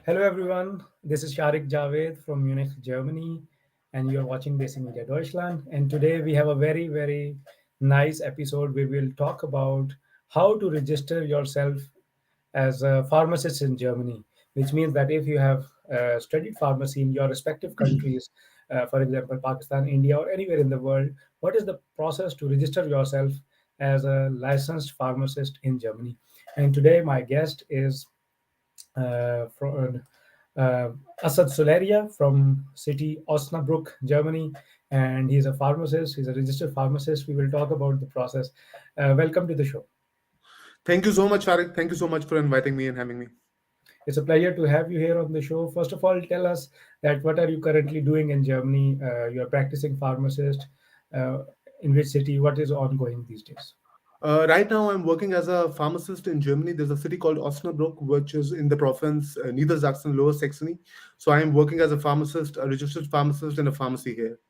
Hello, everyone. This is Sharique Javaid from Munich, Germany, and you're watching Basic Media Deutschland. And today we have a very, very nice episode where we'll talk about how to register yourself as a pharmacist in Germany, which means that if you have studied pharmacy in your respective countries, for example, Pakistan, India, or anywhere in the world, what is the process to register yourself as a licensed pharmacist in Germany? And today, my guest is from Asad Sulehria from city Osnabrück, Germany, and he's a pharmacist. He's a registered pharmacist. We will talk about the process. Welcome to the show. Thank you so much, Sharique. Thank you so much for inviting me and having me. It's a pleasure to have you here on the show. First of all, tell us that what are you currently doing in Germany? You're practicing pharmacist. Uh, in which city? What is ongoing these days? Right now, I'm working as a pharmacist in Germany. There's a city called Osnabrück, which is in the province Niedersachsen, Lower Saxony. So I am working as a pharmacist, a registered pharmacist in a pharmacy here.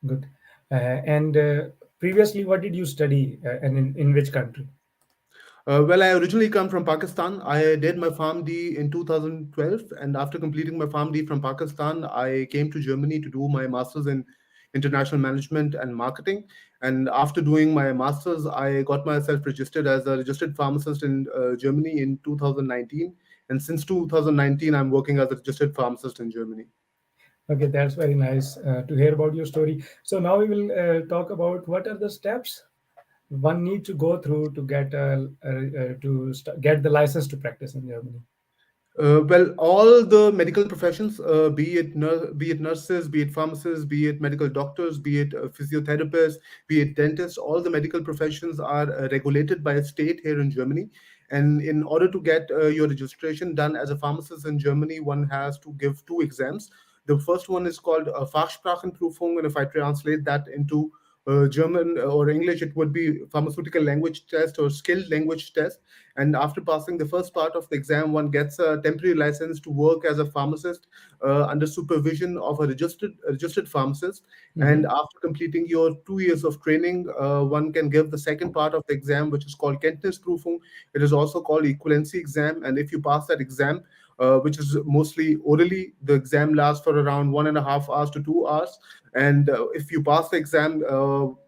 Good. And previously, what did you study and in which country? Well, I originally come from Pakistan. I did my PharmD in 2012, and after completing my PharmD from Pakistan, I came to Germany to do my master's in international management and marketing. And after doing my master's, I got myself registered as a registered pharmacist in Germany in 2019. And since 2019, I'm working as a registered pharmacist in Germany. Okay, that's very nice to hear about your story. So now we will talk about what are the steps one need to go through to get the license to practice in Germany. Well, all the medical professions, be it nurses, be it pharmacists, be it medical doctors, be it physiotherapists, be it dentists, all the medical professions are regulated by a state here in Germany. And in order to get your registration done as a pharmacist in Germany, one has to give two exams. The first one is called Fachsprachenprüfung, and if I translate that into German or English, it would be pharmaceutical language test or skilled language test. And after passing the first part of the exam, one gets a temporary license to work as a pharmacist under supervision of a registered pharmacist. And Mhm. after completing your 2 years of training, one can give the second part of the exam, which is called Kentnissprüfung. It is also called equivalency exam. And if you pass that exam, which is mostly orally, the exam lasts for around 1.5 hours to 2 hours. And if you pass the exam,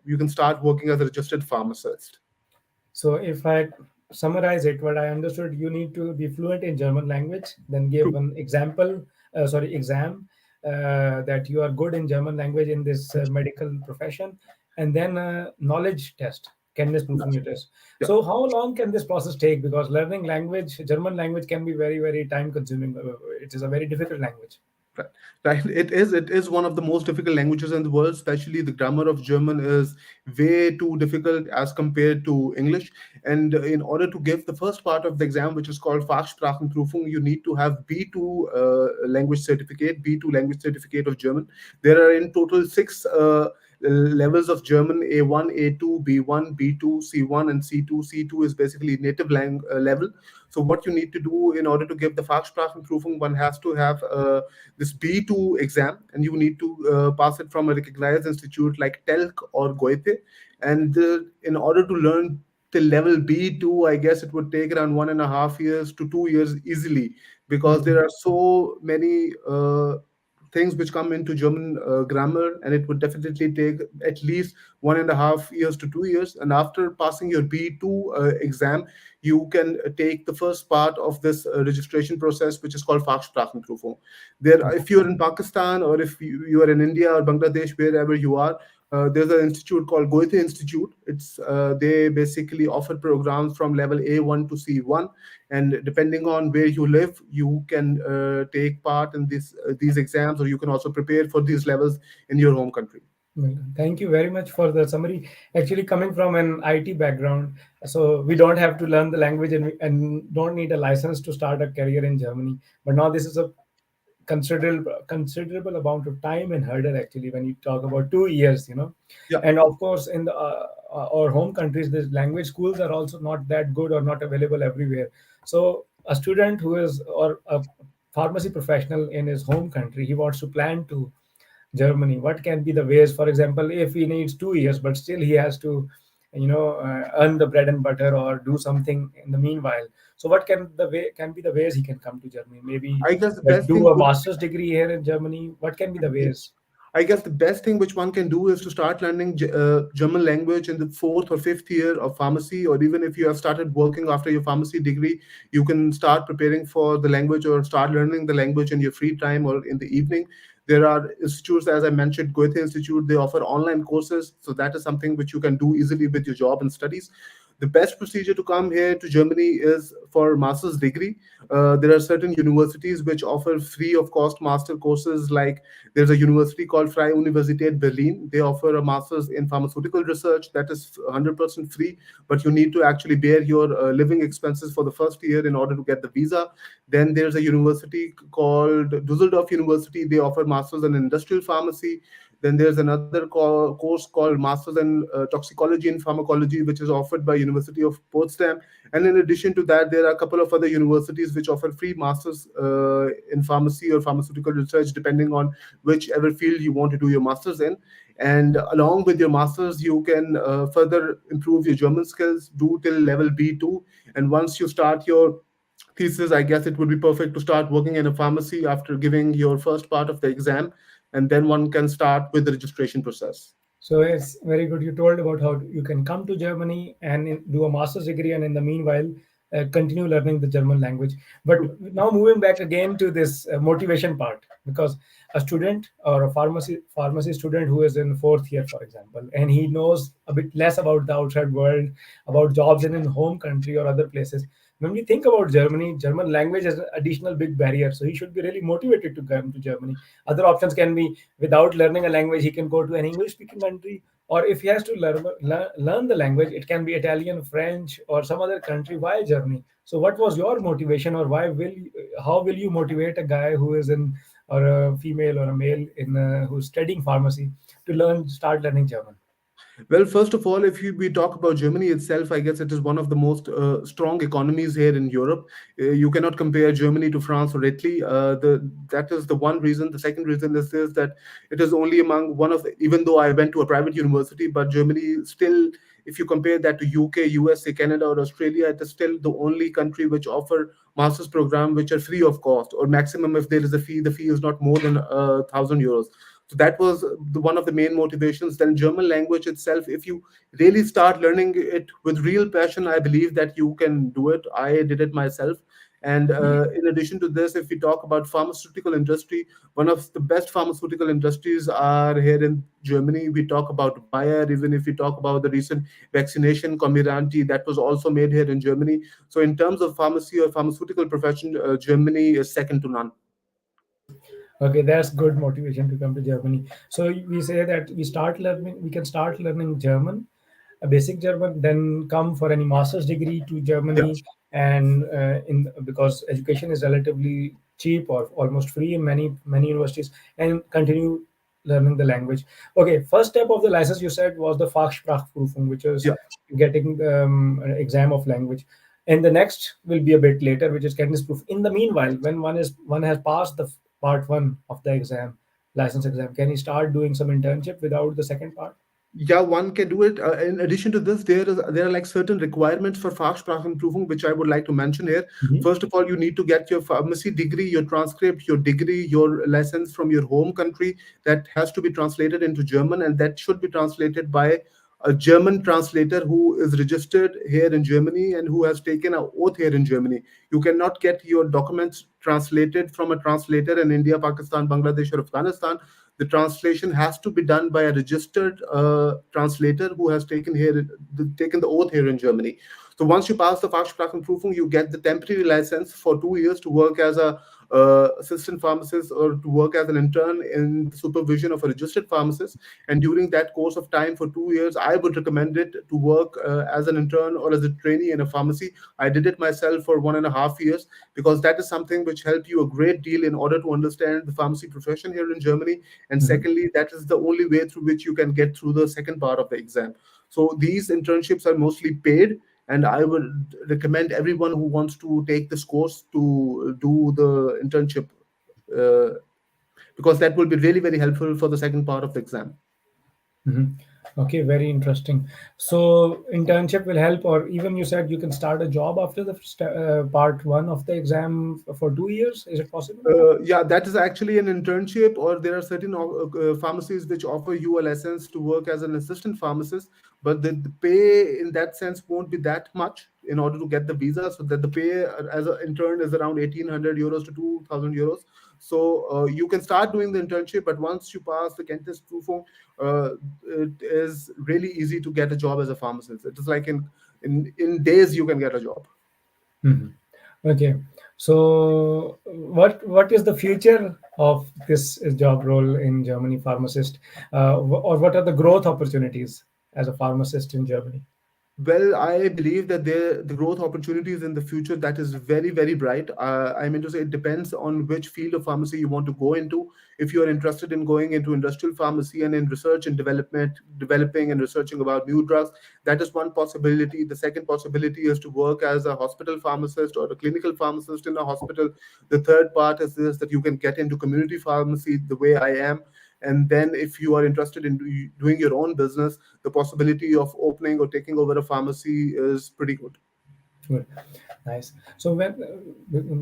you can start working as a registered pharmacist. So if I summarize it, what I understood, you need to be fluent in German language, then give an exam that you are good in German language in this medical profession, and then a knowledge test, Kenntnisprüfung test. Yeah. So how long can this process take? Because learning language, German language can be very, very time consuming. It is a very difficult language. Right. Right. It is one of the most difficult languages in the world, especially the grammar of German is way too difficult as compared to English. And in order to give the first part of the exam, which is called Fachsprachenprüfung, you need to have B2 language certificate, B2 language certificate of German. There are in total six levels of German: A1, A2, B1, B2, C1, and C2. C2 is basically native level. So what you need to do in order to give the Fachsprachenprüfung, one has to have this B2 exam, and you need to pass it from a recognized institute like TELC or Goethe. And in order to learn till level B2, I guess it would take around 1.5 years to 2 years easily, because there Mhm. are so many things which come into German grammar, and it would definitely take at least 1.5 years to 2 years. And after passing your B2 exam, you can take the first part of this registration process, which is called Fachsprachenprüfung. There, if you're in Pakistan, or if you are in India or Bangladesh, wherever you are, there's an institute called Goethe Institute. They basically offer programs from level A1 to C1, and depending on where you live, you can take part in these exams, or you can also prepare for these levels in your home country. Well, thank you very much for the summary. Actually, coming from an IT background, so we don't have to learn the language and don't need a license to start a career in Germany. But now this is a considerable amount of time and hurdle actually when you talk about 2 years, Yeah. and of course in our home countries, the language schools are also not that good or not available everywhere. So a student who is or a pharmacy professional in his home country, he wants to plan to Germany. What can be the ways? For example, if he needs 2 years, but still he has to earn the bread and butter or do something in the meanwhile. So what can be the ways he can come to Germany? Maybe I guess the best do thing a would master's degree here in Germany. What can be the be, ways? I guess the best thing which one can do is to start learning German language in the fourth or fifth year of pharmacy, or even if you have started working after your pharmacy degree, you can start preparing for the language or start learning the language in your free time or in the evening. There are institutes, as I mentioned, Goethe Institute, they offer online courses. So that is something which you can do easily with your job and studies. The best procedure to come here to Germany is for master's degree. There are certain universities which offer free of cost master courses. Like there's a university called Freie Universität Berlin. They offer a master's in pharmaceutical research that is 100% free, but you need to actually bear your living expenses for the first year in order to get the visa. Then there's a university called Dusseldorf University. They offer masters in industrial pharmacy. Then there's another course called Masters in Toxicology and Pharmacology, which is offered by University of Potsdam. And in addition to that, there are a couple of other universities which offer free masters in pharmacy or pharmaceutical research, depending on whichever field you want to do your masters in. And along with your masters, you can further improve your German skills, do till level B2. And once you start your thesis, I guess it would be perfect to start working in a pharmacy after giving your first part of the exam, and then one can start with the registration process. So it's very good. You told about how you can come to Germany and do a master's degree, and in the meanwhile, continue learning the German language. But now moving back again to this motivation part, because a student or a pharmacy student who is in fourth year, for example, and he knows a bit less about the outside world, about jobs in his home country or other places. When we think about Germany, German language is an additional big barrier. So he should be really motivated to come to Germany. Other options can be without learning a language, he can go to an English speaking country. Or if he has to learn the language, it can be Italian, French, or some other country. Why Germany? So what was your motivation, or how will you motivate a guy who is in, or a female or a male in who's studying pharmacy to start learning German? Well, first of all, if we talk about Germany itself, I guess it is one of the most strong economies here in Europe. You cannot compare Germany to France or Italy. That is the one reason. The second reason is this, that it is only among one of the, even though I went to a private university, but Germany still, if you compare that to UK, USA, Canada, or Australia, it is still the only country which offer master's program which are free of cost, or maximum if there is a fee, the fee is not more than 1,000 euros. So that was one of the main motivations. Then German language itself, if you really start learning it with real passion, I believe that you can do it. I did it myself. And in addition to this, if we talk about pharmaceutical industry, one of the best pharmaceutical industries are here in Germany. We talk about Bayer, even if we talk about the recent vaccination Comirnaty, that was also made here in Germany. So in terms of pharmacy or pharmaceutical profession, Germany is second to none. Okay, that's good motivation to come to Germany. So we say that we can start learning German, a basic German, then come for any master's degree to Yeah. Germany, and because education is relatively cheap or almost free in many universities, and continue learning the language. Okay, first step of the license you said was the Fachsprachenprüfung, which is Yeah. getting the an exam of language. And the next will be a bit later, which is Kentnissprüfung. In the meanwhile, when one has passed the part one of the exam, license exam, can he start doing some internship without the second part? Yeah, one can do it. In addition to this, there are like certain requirements for Fachsprachenprüfung, which I would like to mention here. Mhm. First of all, you need to get your pharmacy degree, your transcript, your degree, your license from your home country. That has to be translated into German, and that should be translated by a German translator who is registered here in Germany and who has taken an oath here in Germany. You cannot get your documents translated from a translator in India, Pakistan, Bangladesh, or Afghanistan. The translation has to be done by a registered translator who has taken the oath here in Germany. So once you pass the Fachsprachenprüfung, you get the temporary license for 2 years to work as a assistant pharmacist or to work as an intern in the supervision of a registered pharmacist. And during that course of time for 2 years, I would recommend it to work as an intern or as a trainee in a pharmacy. I did it myself for 1.5 years, because that is something which helped you a great deal in order to understand the pharmacy profession here in Germany. And Mhm. secondly, that is the only way through which you can get through the second part of the exam. So these internships are mostly paid, and I would recommend everyone who wants to take this course to do the internship, uh, because that will be really very helpful for the second part of the exam. Mhm. Okay, very interesting. So internship will help, or even you said you can start a job after the part one of the exam for 2 years. Is it possible? Yeah, that is actually an internship, or there are certain pharmacies which offer you a license to work as an assistant pharmacist, but the pay in that sense won't be that much in order to get the visa. So that the pay as an intern is around 1,800 euros to 2,000 euros. So you can start doing the internship, but once you pass the Kentnissprüfung, uh, it is really easy to get a job as a pharmacist. It is like in days you can get a job. Mhm. Okay. So what is the future of this job role in Germany, pharmacist, or what are the growth opportunities as a pharmacist in Germany? Well, I believe that the growth opportunities in the future that is very very bright. I mean to say it depends on which field of pharmacy you want to go into. If you are interested in going into industrial pharmacy and in research and development, developing and researching about new drugs, that is one possibility. The second possibility is to work as a hospital pharmacist or a clinical pharmacist in a hospital. The third part is this, that you can get into community pharmacy the way I am. And then if you are interested in doing your own business, the possibility of opening or taking over a pharmacy is pretty good. Good. Nice. So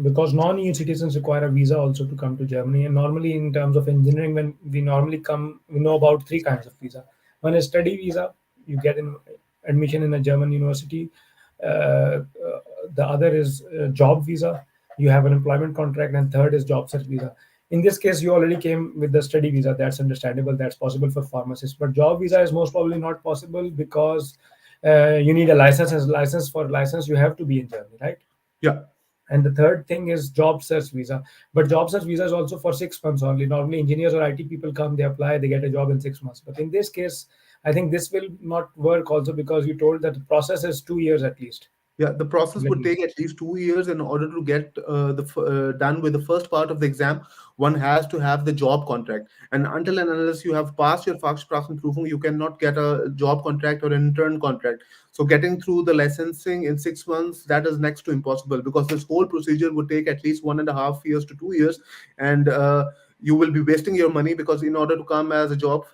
because non-EU citizens require a visa also to come to Germany, and normally in terms of engineering, when we normally come, we know about three kinds of visa. One is study visa, you get in admission in a German university. The other is job visa, you have an employment contract, and third is job search visa. In this case, you already came with the study visa. That's understandable. That's possible for pharmacists. But job visa is most probably not possible because you need a license. As license for license, you have to be in Germany, right? Yeah. And the third thing is job search visa. But job search visa is also for 6 months only. Normally, engineers or IT people come, they apply, they get a job in 6 months. But in this case, I think this will not work also because you told that the process is 2 years at least. Yeah, the process would Very take at least 2 years in order to get done with the first part of the exam. One has to have the job contract, and until and unless you have passed your Fachsprachenprüfung, you cannot get a job contract or an intern contract. So, getting through the licensing in 6 months, that is next to impossible, because this whole procedure would take at least 1.5 years to 2 years, and you will be wasting your money, because in order to come as a job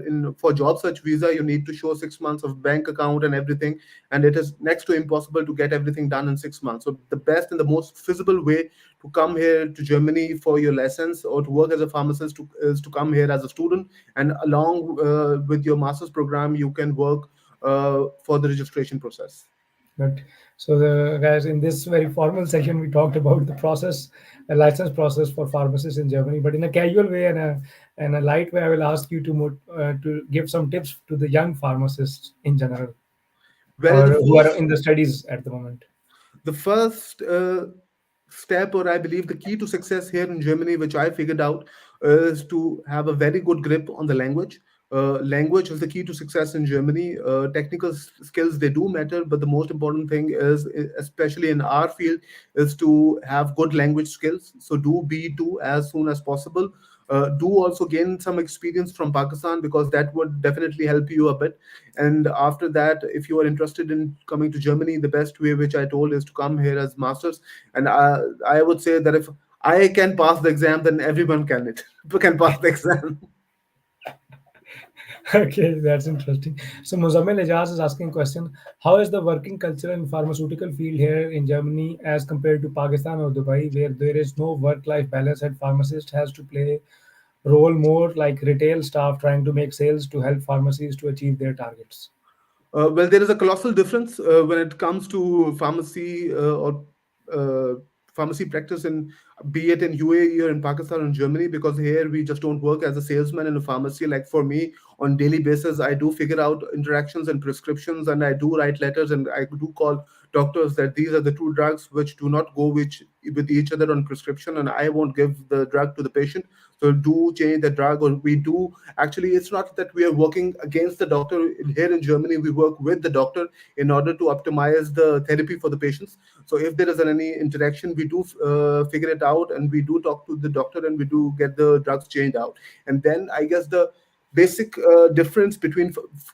in for job search visa, you need to show 6 months of bank account and everything, and it is next to impossible to get everything done in 6 months. So the best and the most feasible way to come here to Germany for your license or to work as a pharmacist is to come here as a student, and along with your master's program, you can work for the registration process. good. So, the guys, in this very formal session, we talked about the process, the license process for pharmacists in Germany. But in a casual way and a light way, I will ask you to give some tips to the young pharmacists in general, Well, or the who are first in the studies at the moment. the first step, or I believe the key to success here in Germany, which I figured out, is to have a very good grip on the language. Language is the key to success in Germany. Technical skills, they do matter, but the most important thing is, especially in our field, is to have good language skills. So do B2 as soon as possible. Do also gain some experience from Pakistan, because that would definitely help you a bit. And after that, if you are interested in coming to Germany, the best way, which I told, is to come here as masters. And I would say that if I can pass the exam, then everyone can it can pass the exam. Okay, that's interesting. So Muzammil Ejaz is asking a question: how is the working culture in pharmaceutical field here in Germany as compared to Pakistan or Dubai, where there is no work-life balance and pharmacist has to play role more like retail staff trying to make sales to help pharmacies to achieve their targets? Well, there is a colossal difference when it comes to pharmacy or uh, pharmacy practice, in be it in UAE or in Pakistan and Germany, because here we just don't work as a salesman in a pharmacy. Like for me, on daily basis, I do figure out interactions and prescriptions, and I do write letters, and I do call doctors that these are the two drugs which do not go with each other on prescription, and I won't give the drug to the patient. So do change the drug, or we do. Actually, it's not that we are working against the doctor. Here in Germany, we work with the doctor in order to optimize the therapy for the patients. So if there is any interaction, we do figure it out, and we do talk to the doctor, and we do get the drugs changed out. And then I guess the basic difference between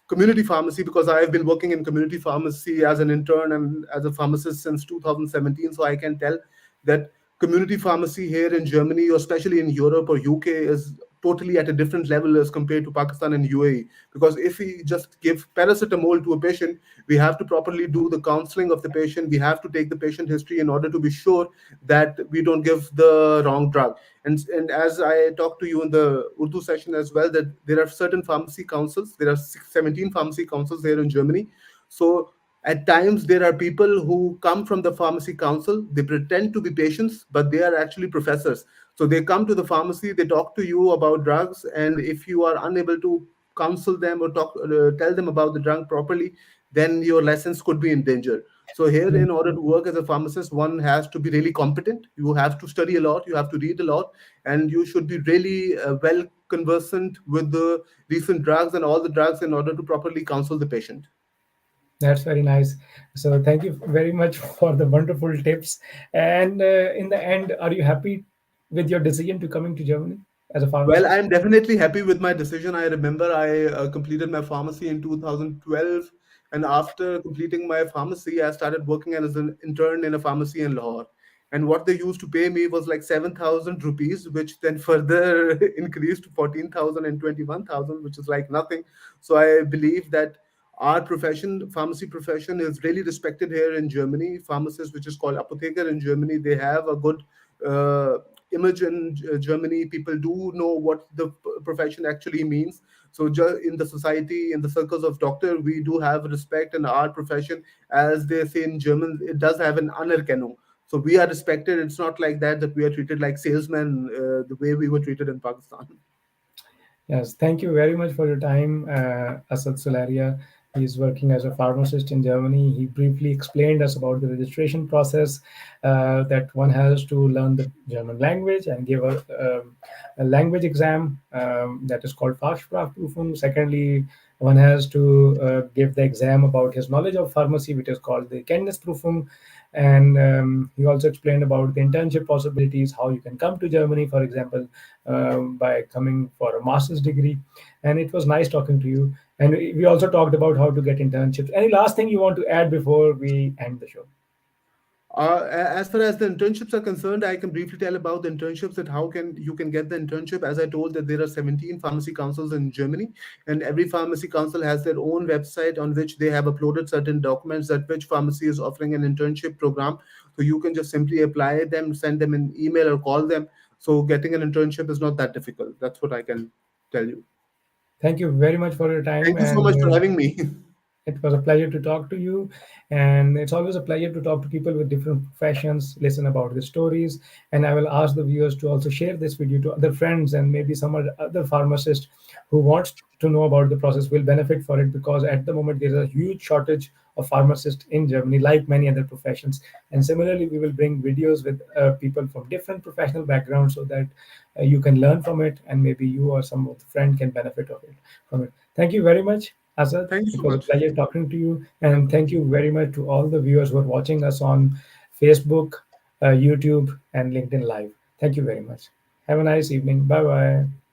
community pharmacy, because I have been working in community pharmacy as an intern and as a pharmacist since 2017, so I can tell that community pharmacy here in Germany, or especially in Europe or UK, is totally at a different level as compared to Pakistan and UAE. Because if we just give paracetamol to a patient, we have to properly do the counseling of the patient. We have to take the patient history in order to be sure that we don't give the wrong drug. And as I talked to you in the Urdu session as well, that there are certain pharmacy councils. There are 17 pharmacy councils here in Germany. So at times there are people who come from the pharmacy council. They pretend to be patients, but they are actually professors. So they come to the pharmacy, they talk to you about drugs, and if you are unable to counsel them or tell them about the drug properly, then your lessons could be in danger. So here, in order to work as a pharmacist, one has to be really competent. You have to study a lot, you have to read a lot, and you should be really well conversant with the recent drugs and all the drugs in order to properly counsel the patient. That's very nice. So thank you very much for the wonderful tips. And in the end, are you happy with your decision to coming to Germany as a Well, pharmacist? I'm definitely happy with my decision. I remember I completed my pharmacy in 2012, and after completing my pharmacy, I started working as an intern in a pharmacy in Lahore. And what they used to pay me was like 7,000 rupees, which then further increased to 14,000 and 21,000, which is like nothing. So I believe that our profession, pharmacy profession, is really respected here in Germany. Pharmacists, which is called apotheker in Germany, they have a good uh, image in Germany. People do know what the profession actually means. So in the society, in the circles of doctor, we do have respect in our profession. As they say in German, it does have an Anerkennung. So we are respected. It's not like that we are treated like salesmen the way we were treated in Pakistan. Yes, thank you very much for your time, Asad Sulehria. He is working as a pharmacist in Germany. He briefly explained us about the registration process, that one has to learn the German language and give a language exam, that is called Fachsprachenprüfung. Secondly, one has to give the exam about his knowledge of pharmacy, which is called the Kentnissprüfung. And he also explained about the internship possibilities, how you can come to Germany, for example, by coming for a master's degree. And it was nice talking to you. And we also talked about how to get internships. Any last thing you want to add before we end the show? As far as the internships are concerned, I can briefly tell about the internships, that how can you can get the internship. As I told, that there are 17 pharmacy councils in Germany, and every pharmacy council has their own website on which they have uploaded certain documents that which pharmacy is offering an internship program. So you can just simply apply them, send them an email or call them. So getting an internship is not that difficult. That's what I can tell you. Thank you very much for your time. Thank you so And much for having me. it was a pleasure to talk to you. And it's always a pleasure to talk to people with different professions, listen about their stories. And I will ask the viewers to also share this video to other friends, and maybe some other pharmacists who wants to know about the process will benefit for it, because at the moment there's a huge shortage of pharmacists in Germany, like many other professions. And similarly, we will bring videos with people from different professional backgrounds, so that you can learn from it, and maybe you or some of the friend can benefit of it from it. Thank you very much, Asad. Thank you It so was a much. pleasure talking to you. And thank you very much to all the viewers who are watching us on Facebook, YouTube, and LinkedIn Live. Thank you very much. Have a nice evening. Bye bye.